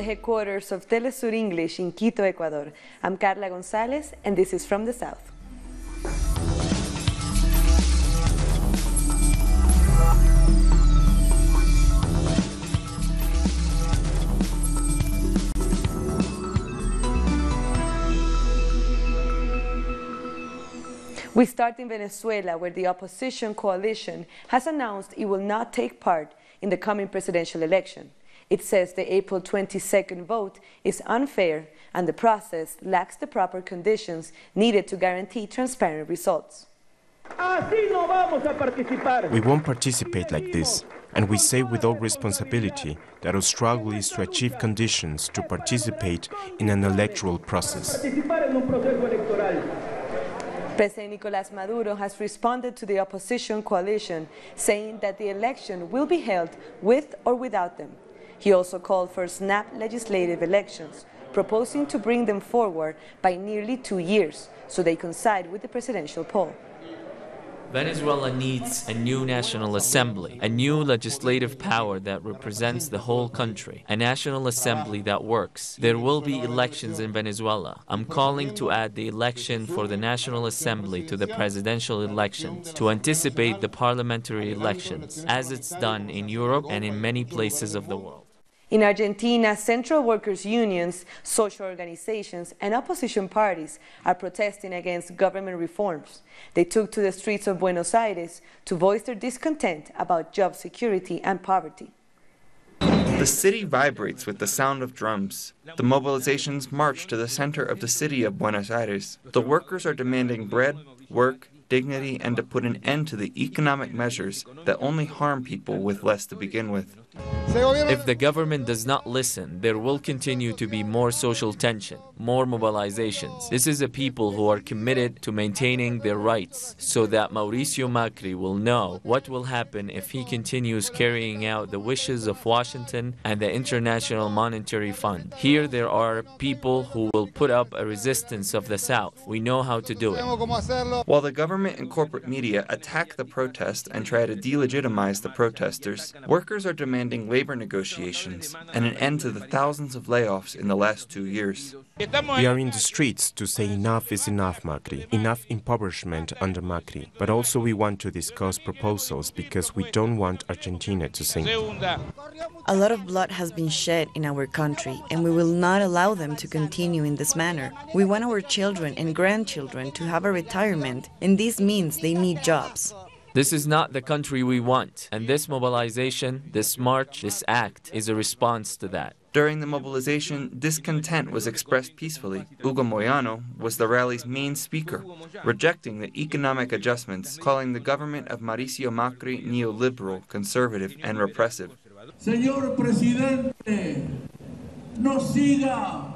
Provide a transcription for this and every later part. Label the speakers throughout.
Speaker 1: headquarters of teleSUR English in Quito, Ecuador. I'm Carla Gonzalez, and this is From the South. We start in Venezuela, where the opposition coalition has announced it will not take part in the coming presidential election. It says the April 22nd vote is unfair and the process lacks the proper conditions needed to guarantee transparent results.
Speaker 2: We won't participate like this, and we say with all responsibility that our struggle is to achieve conditions to participate in an electoral process.
Speaker 1: President Nicolas Maduro has responded to the opposition coalition, saying that the election will be held with or without them. He also called for snap legislative elections, proposing to bring them forward by nearly 2 years, so they coincide with the presidential poll.
Speaker 3: Venezuela needs a new national assembly, a new legislative power that represents the whole country, a national assembly that works. There will be elections in Venezuela. I'm calling to add the election for the National Assembly to the presidential elections to anticipate the parliamentary elections, as it's done in Europe and in many places of the world.
Speaker 1: In Argentina, central workers' unions, social organizations, and opposition parties are protesting against government reforms. They took to the streets of Buenos Aires to voice their discontent about job security and poverty.
Speaker 4: The city vibrates with the sound of drums. The mobilizations march to the center of the city of Buenos Aires. The workers are demanding bread, work, dignity, and to put an end to the economic measures that only harm people with less to begin with.
Speaker 3: If the government does not listen, there will continue to be more social tension, more mobilizations. This is a people who are committed to maintaining their rights, so that Mauricio Macri will know what will happen if he continues carrying out the wishes of Washington and the International Monetary Fund. Here there are people who will put up a resistance of the South. We know how to do it.
Speaker 4: While the government and corporate media attack the protest and try to delegitimize the protesters, workers are demanding labor negotiations and an end to the thousands of layoffs in the last 2 years.
Speaker 2: We are in the streets to say enough is enough, Macri, enough impoverishment under Macri. But also we want to discuss proposals because we don't want Argentina to sink.
Speaker 5: A lot of blood has been shed in our country, and we will not allow them to continue in this manner. We want our children and grandchildren to have a retirement, and this means they need jobs.
Speaker 3: This is not the country we want, and this mobilization, this march, this act is a response to that.
Speaker 4: During the mobilization, discontent was expressed peacefully. Hugo Moyano was the rally's main speaker, rejecting the economic adjustments, calling the government of Mauricio Macri neoliberal, conservative, and repressive.
Speaker 6: Señor Presidente, no siga.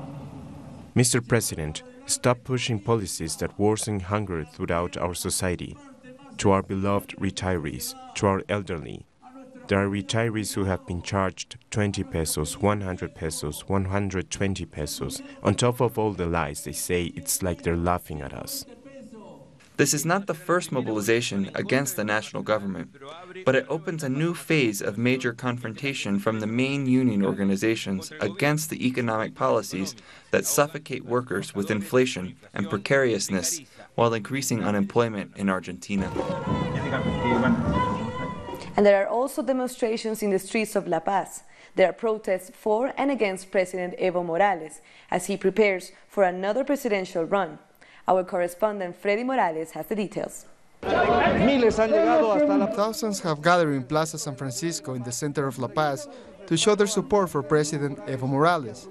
Speaker 2: Mr. President, stop pushing policies that worsen hunger throughout our society. To our beloved retirees, to our elderly. There are retirees who have been charged 20 pesos, 100 pesos, 120 pesos. On top of all the lies they say, it's like they're laughing at us.
Speaker 4: This is not the first mobilization against the national government, but it opens a new phase of major confrontation from the main union organizations against the economic policies that suffocate workers with inflation and precariousness while increasing unemployment in Argentina.
Speaker 1: And there are also demonstrations in the streets of La Paz. There are protests for and against President Evo Morales as he prepares for another presidential run. Our correspondent Freddy Morales has the details.
Speaker 7: Thousands have gathered in Plaza San Francisco in the center of La Paz to show their support for President Evo Morales.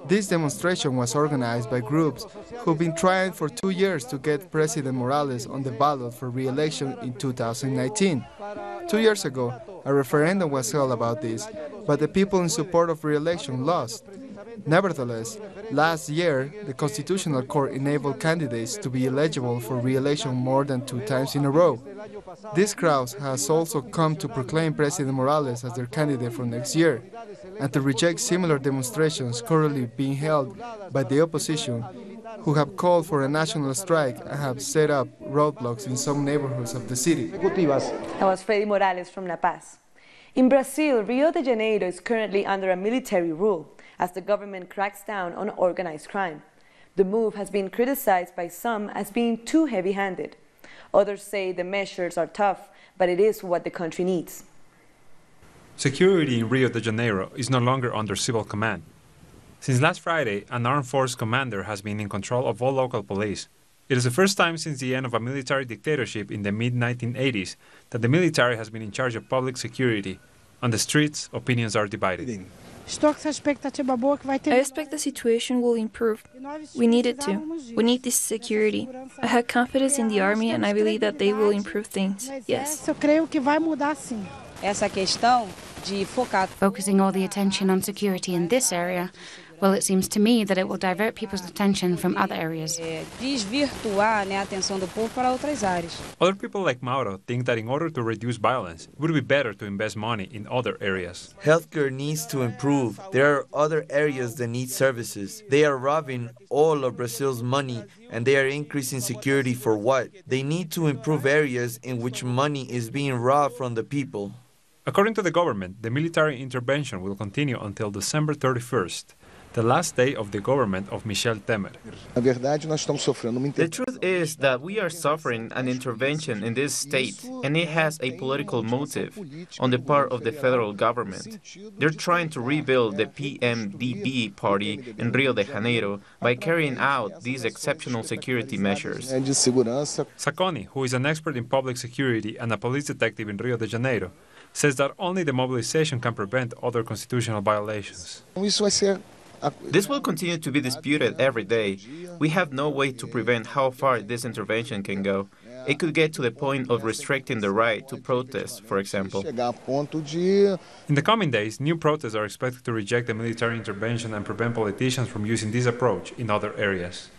Speaker 7: This demonstration was organized by groups who've been trying for 2 years to get President Morales on the ballot for re-election in 2019. 2 years ago, a referendum was held about this, but the people in support of re-election lost. Nevertheless, last year, the Constitutional Court enabled candidates to be eligible for re-election more than 2 times in a row. This crowd has also come to proclaim President Morales as their candidate for next year, and to reject similar demonstrations currently being held by the opposition, who have called for a national strike and have set up roadblocks in some neighborhoods of the city.
Speaker 1: That was Freddy Morales from La Paz. In Brazil, Rio de Janeiro is currently under a military rule. as the government cracks down on organized crime. The move has been criticized by some as being too heavy-handed. Others say the measures are tough, but it is what the country needs.
Speaker 8: Security in Rio de Janeiro is no longer under civil command. Since last Friday, an armed force commander has been in control of all local police. It is the first time since the end of a military dictatorship in the mid-1980s that the military has been in charge of public security. On the streets, opinions are divided.
Speaker 9: I expect the situation will improve. We need it to. We need this security. I have confidence in the army and I believe that they will improve things. Yes.
Speaker 10: Focusing all the attention on security in this area, well, it seems to me that it will divert people's attention from other areas.
Speaker 8: Other people like Mauro think that in order to reduce violence, it would be better to invest money in other areas.
Speaker 11: Healthcare needs to improve. There are other areas that need services. They are robbing all of Brazil's money and they are increasing security for what? They need to improve areas in which money is being robbed from the people.
Speaker 8: According to the government, the military intervention will continue until December 31st. The last day of the government of Michel Temer.
Speaker 12: The truth is that we are suffering an intervention in this state, and it has a political motive on the part of the federal government. They're trying to rebuild the PMDB party in Rio de Janeiro by carrying out these exceptional security measures.
Speaker 8: Sacconi, who is an expert in public security and a police detective in Rio de Janeiro, says that only the mobilization can prevent other constitutional violations.
Speaker 12: This will continue to be disputed every day. We have no way to prevent how far this intervention can go. It could get to the point of restricting the right to protest, for example.
Speaker 8: In the coming days, new protests are expected to reject the military intervention and prevent politicians from using this approach in other areas.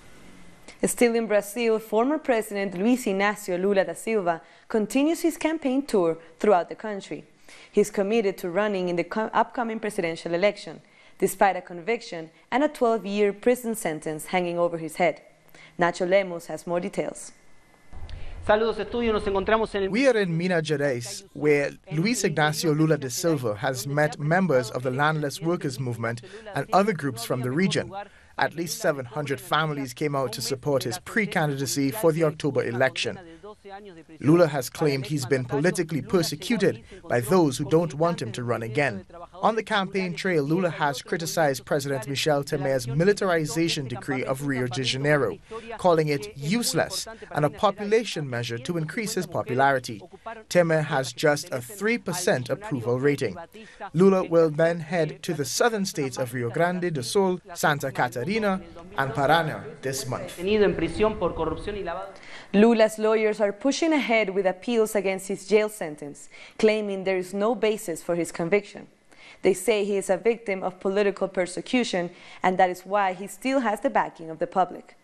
Speaker 1: Still in Brazil, former President Luiz Inácio Lula da Silva continues his campaign tour throughout the country. He's committed to running in the upcoming presidential election, despite a conviction and a 12-year prison sentence hanging over his head. Nacho Lemos has more details.
Speaker 13: We are in Minas Gerais, where Luiz Inácio Lula da Silva has met members of the landless workers movement and other groups from the region. At least 700 families came out to support his pre-candidacy for the October election. Lula has claimed he's been politically persecuted by those who don't want him to run again. On the campaign trail, Lula has criticized President Michel Temer's militarization decree of Rio de Janeiro, calling it useless and a population measure to increase his popularity. Temer has just a 3% approval rating. Lula will then head to the southern states of Rio Grande do Sul, Santa Catarina, and Paraná this month.
Speaker 1: Lula's lawyers are pushing ahead with appeals against his jail sentence, claiming there is no basis for his conviction. They say he is a victim of political persecution, and that is why he still has the backing of the public.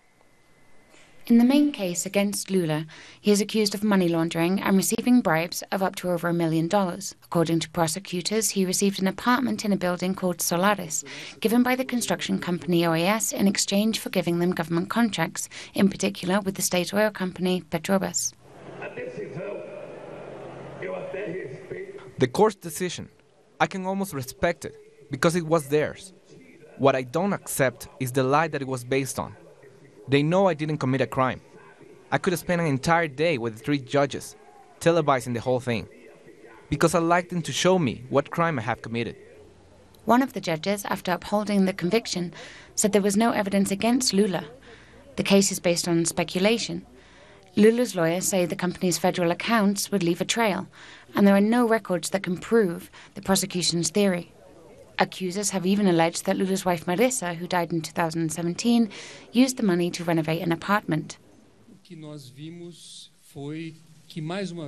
Speaker 10: In the main case against Lula, he is accused of money laundering and receiving bribes of up to over $1 million. According to prosecutors, he received an apartment in a building called Solaris, given by the construction company OAS in exchange for giving them government contracts, in particular with the state oil company Petrobras.
Speaker 14: The court's decision, I can almost respect it, because it was theirs. What I don't accept is the lie that it was based on. They know I didn't commit a crime. I could have spent an entire day with the 3 judges, televising the whole thing, because I'd like them to show me what crime I have committed.
Speaker 10: One of the judges, after upholding the conviction, said there was no evidence against Lula. The case is based on speculation. Lula's lawyers say the company's federal accounts would leave a trail, and there are no records that can prove the prosecution's theory. Accusers have even alleged that Lula's wife Marissa, who died in 2017, used the money to renovate an apartment.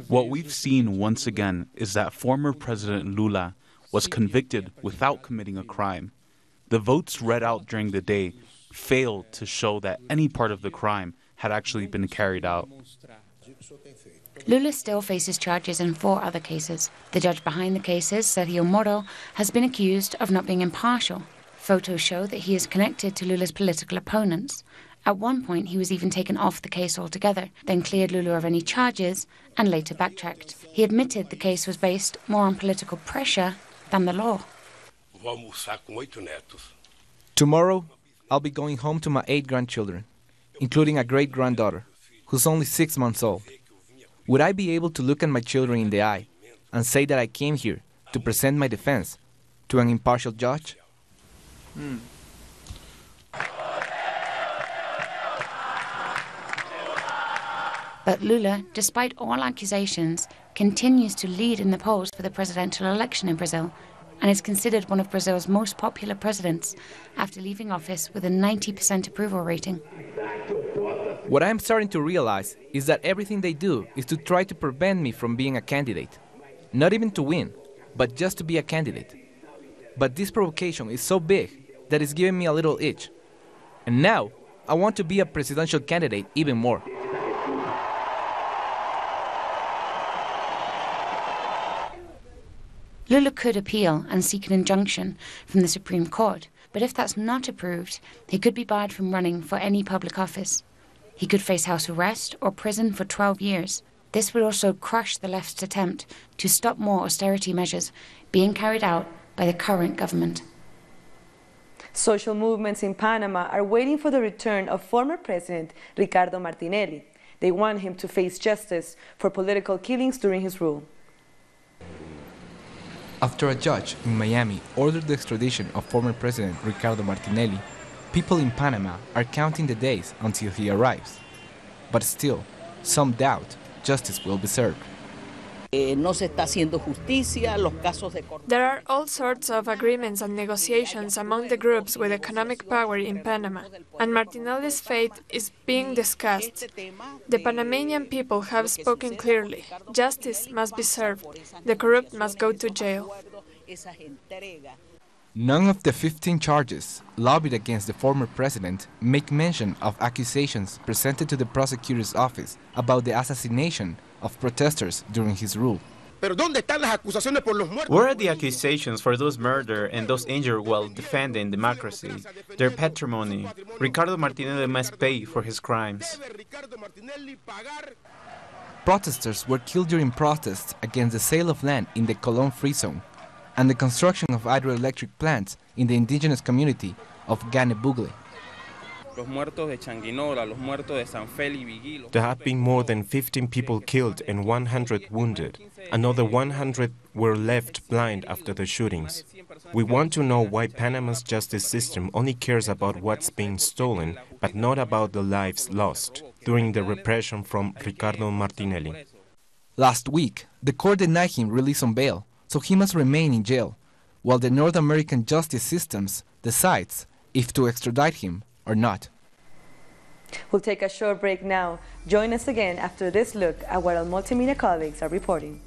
Speaker 15: What we've seen once again is that former President Lula was convicted without committing a crime. The votes read out during the day failed to show that any part of the crime had actually been carried out.
Speaker 10: Lula still faces charges in 4 other cases. The judge behind the cases, Sergio Moro, has been accused of not being impartial. Photos show that he is connected to Lula's political opponents. At one point, he was even taken off the case altogether, then cleared Lula of any charges and later backtracked. He admitted the case was based more on political pressure than the law.
Speaker 14: Tomorrow, I'll be going home to my 8 grandchildren, including a great-granddaughter, who's only 6 months old. Would I be able to look at my children in the eye and say that I came here to present my defense to an impartial judge?
Speaker 10: But Lula, despite all accusations, continues to lead in the polls for the presidential election in Brazil and is considered one of Brazil's most popular presidents after leaving office with a 90% approval rating.
Speaker 14: What I'm starting to realize is that everything they do is to try to prevent me from being a candidate. Not even to win, but just to be a candidate. But this provocation is so big that it's giving me a little itch. And now, I want to be a presidential candidate even more.
Speaker 10: Lula could appeal and seek an injunction from the Supreme Court, but if that's not approved, he could be barred from running for any public office. He could face house arrest or prison for 12 years. This would also crush the left's attempt to stop more austerity measures being carried out by the current government.
Speaker 1: Social movements in Panama are waiting for the return of former President Ricardo Martinelli. They want him to face justice for political killings during his rule.
Speaker 14: After a judge in Miami ordered the extradition of former President Ricardo Martinelli, people in Panama are counting the days until he arrives. But still, some doubt justice will be served.
Speaker 16: There
Speaker 9: are all sorts of agreements and negotiations among the groups with economic power in Panama, and Martinelli's fate is being discussed. The Panamanian people have spoken clearly. Justice must be served. The corrupt must go to jail.
Speaker 14: None of the 15 charges lobbied against the former president make mention of accusations presented to the prosecutor's office about the assassination of protesters during his rule.
Speaker 12: Where are the accusations for those murdered and those injured while defending democracy, their patrimony? Ricardo Martinelli must pay for his crimes.
Speaker 14: Protesters were killed during protests against the sale of land in the Colón Free Zone and the construction of hydroelectric plants in the indigenous community of Ganebugle.
Speaker 2: There have been more than 15 people killed and 100 wounded. Another 100 were left blind after the shootings. We want to know why Panama's justice system only cares about what's being stolen, but not about the lives lost during the repression from Ricardo Martinelli.
Speaker 14: Last week, the court denied him release on bail, so he must remain in jail, while the North American justice systems decides if to extradite him or not.
Speaker 1: We'll take a short break now. Join us again after this look at what our multimedia colleagues are reporting.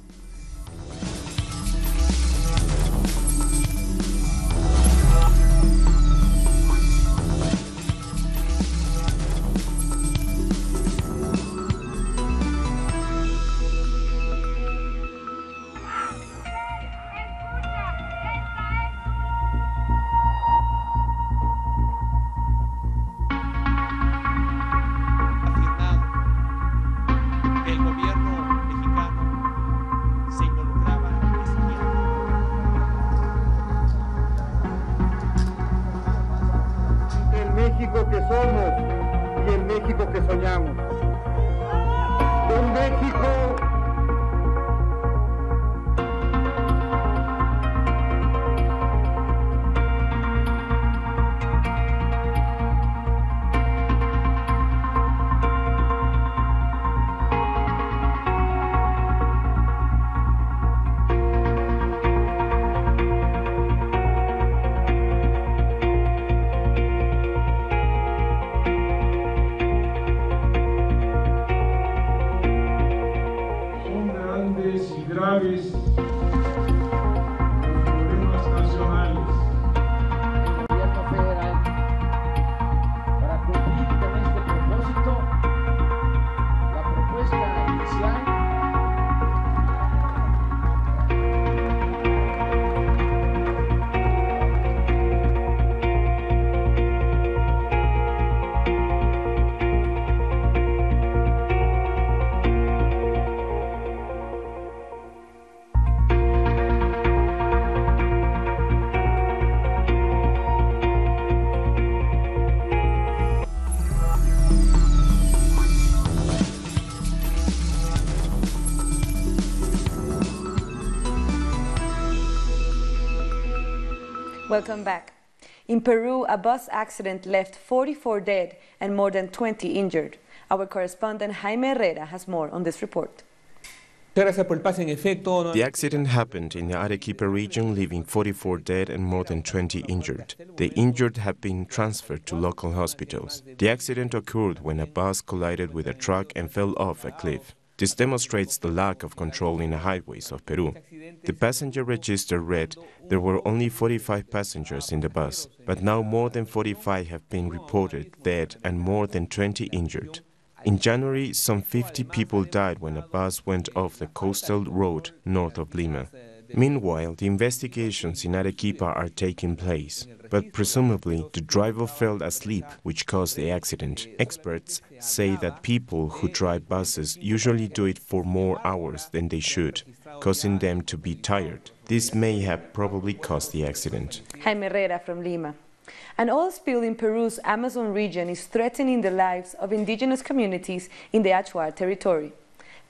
Speaker 17: México que somos y el México que soñamos. Un México graves los problemas nacionales. El gobierno federal, para cumplir con este propósito, la propuesta inicial
Speaker 1: Welcome back. In Peru, a bus accident left 44 dead and more than 20 injured. Our correspondent Jaime Herrera has more on this report.
Speaker 2: The accident happened in the Arequipa region, leaving 44 dead and more than 20 injured. The injured have been transferred to local hospitals. The accident occurred when a bus collided with a truck and fell off a cliff. This demonstrates the lack of control in the highways of Peru. The passenger register read there were only 45 passengers in the bus, but now more than 45 have been reported dead and more than 20 injured. In January, some 50 people died when a bus went off the coastal road north of Lima. Meanwhile, the investigations in Arequipa are taking place, but presumably the driver fell asleep, which caused the accident. Experts say that people who drive buses usually do it for more hours than they should, causing them to be tired. This may have probably caused the accident.
Speaker 1: Jaime Herrera from Lima. An oil spill in Peru's Amazon region is threatening the lives of indigenous communities in the Achuar territory.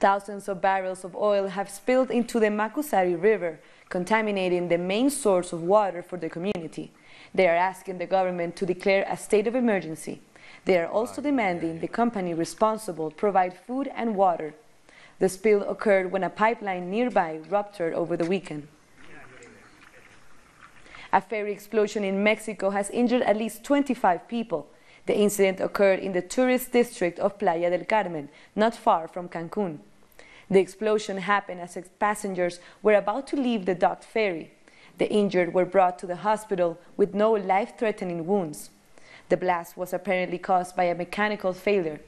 Speaker 1: Thousands of barrels of oil have spilled into the Macusari River, contaminating the main source of water for the community. They are asking the government to declare a state of emergency. They are also demanding the company responsible provide food and water. The spill occurred when a pipeline nearby ruptured over the weekend. A ferry explosion in Mexico has injured at least 25 people. The incident occurred in the tourist district of Playa del Carmen, not far from Cancun. The explosion happened as passengers were about to leave the docked ferry. The injured were brought to the hospital with no life-threatening wounds. The blast was apparently caused by a mechanical failure.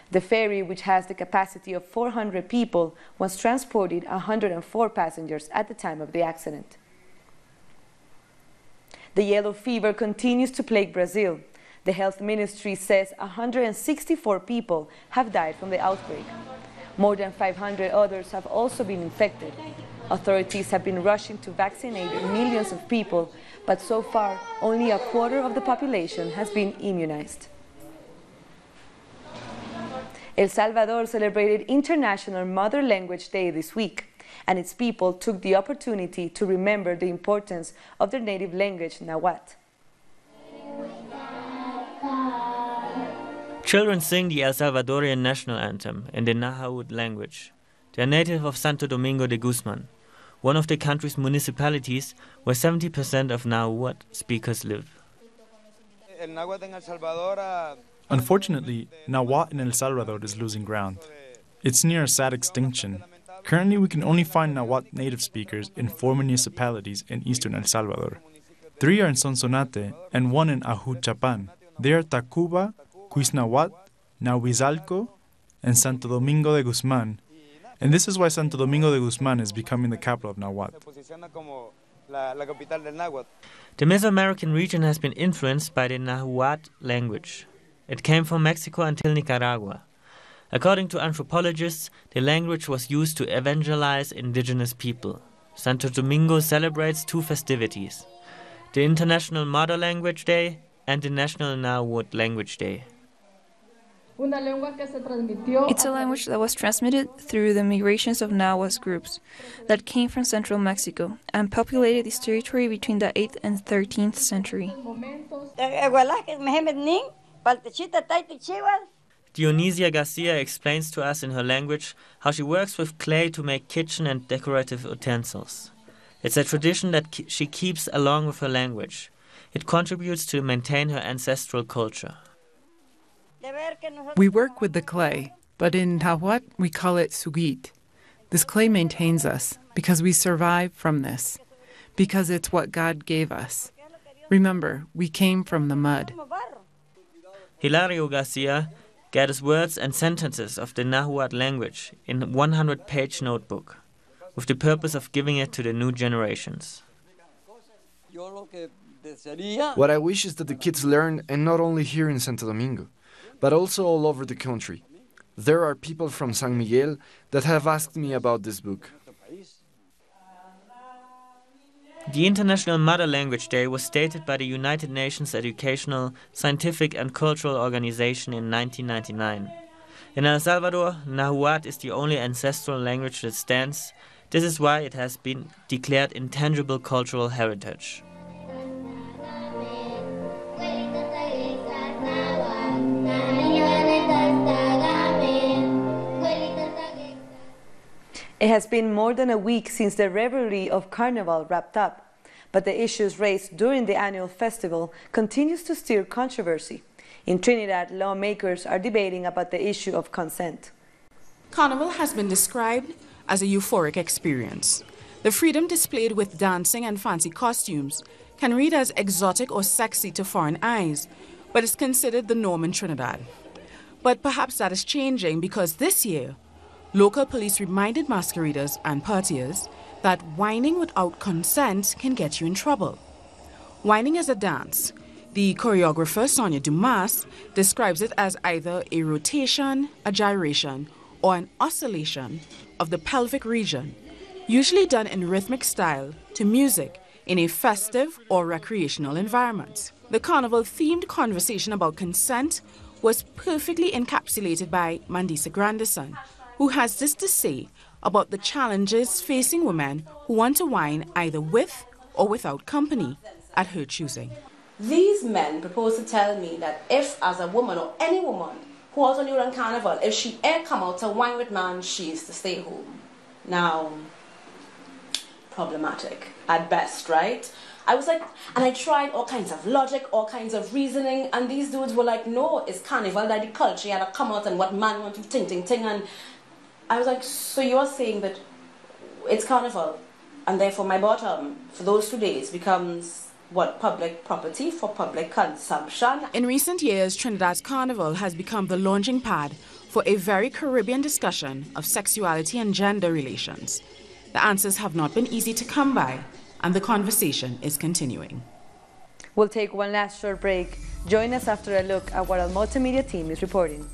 Speaker 1: The ferry, which has the capacity of 400 people, was transporting 104 passengers at the time of the accident. The yellow fever continues to plague Brazil. The health ministry says 164 people have died from the outbreak. More than 500 others have also been infected. Authorities have been rushing to vaccinate millions of people, but so far only a quarter of the population has been immunized. El Salvador celebrated International Mother Language Day this week, and its people took the opportunity to remember the importance of their native language, Nahuatl.
Speaker 16: Children sing the El Salvadorian national anthem in the Nahuatl language. They are native of Santo Domingo de Guzman, one of the country's municipalities where 70% of Nahuatl speakers live.
Speaker 18: Unfortunately, Nahuatl in El Salvador is losing ground. It's near a sad extinction. Currently, we can only find Nahuatl native speakers in 4 municipalities in eastern El Salvador. 3 are in Sonsonate and 1 in Ajuchapan. They are Tacuba, Cuisnahuatl, Nahuizalco, and Santo Domingo de Guzman. And this is why Santo Domingo de Guzman is becoming the capital of Nahuatl.
Speaker 16: The Mesoamerican region has been influenced by the Nahuatl language. It came from Mexico until Nicaragua. According to anthropologists, the language was used to evangelize indigenous people. Santo Domingo celebrates 2 festivities: the International Mother Language Day and the National Nahuatl Language Day.
Speaker 19: It's a language that was transmitted through the migrations of Nahuatl groups that came from central Mexico and populated this territory between the 8th and 13th century.
Speaker 16: Dionisia Garcia explains to us in her language how she works with clay to make kitchen and decorative utensils. It's a tradition that she keeps along with her language. It contributes to maintain her ancestral culture.
Speaker 20: We work with the clay, but in Nahuatl we call it sugit. This clay maintains us because we survive from this, because it's what God gave us. Remember, we came from the mud.
Speaker 16: Hilario Garcia gathers words and sentences of the Nahuatl language in a 100-page notebook, with the purpose of giving it to the new generations.
Speaker 21: What I wish is that the kids learn, and not only here in Santo Domingo, but also all over the country. There are people from San Miguel that have asked me about this book.
Speaker 16: The International Mother Language Day was stated by the United Nations Educational, Scientific and Cultural Organization in 1999. In El Salvador, Nahuatl is the only ancestral language that stands. This is why it has been declared intangible cultural heritage.
Speaker 1: It has been more than a week since the revelry of Carnival wrapped up, but the issues raised during the annual festival continues to stir controversy. In Trinidad, lawmakers are debating about the issue of consent.
Speaker 5: Carnival has been described as a euphoric experience. The freedom displayed with dancing and fancy costumes can read as exotic or sexy to foreign eyes, but is considered the norm in Trinidad. But perhaps that is changing because this year, local police reminded masqueraders and partiers that whining without consent can get you in trouble. Whining is a dance. The choreographer, Sonia Dumas, describes it as either a rotation, a gyration, or an oscillation of the pelvic region, usually done in rhythmic style to music in a festive or recreational environment. The carnival-themed conversation about consent was perfectly encapsulated by Mandisa Grandison, who has this to say about the challenges facing women who want to whine either with or without company at her choosing.
Speaker 22: These men propose to tell me that if, as a woman or any woman who also knew on Carnival, if she ever come out to whine with man, she is to stay home. Now, problematic at best, right? I was like, and I tried all kinds of logic, all kinds of reasoning, and these dudes were like, no, it's Carnival, that the culture had to come out and what man want to ting, and I was like, so you are saying that it's Carnival, and therefore my bottom for those 2 days becomes what, public property for public consumption?
Speaker 5: In recent years, Trinidad's Carnival has become the launching pad for a very Caribbean discussion of sexuality and gender relations. The answers have not been easy to come by, and the conversation is continuing.
Speaker 1: We'll take one last short break. Join us after a look at what our multimedia team is reporting.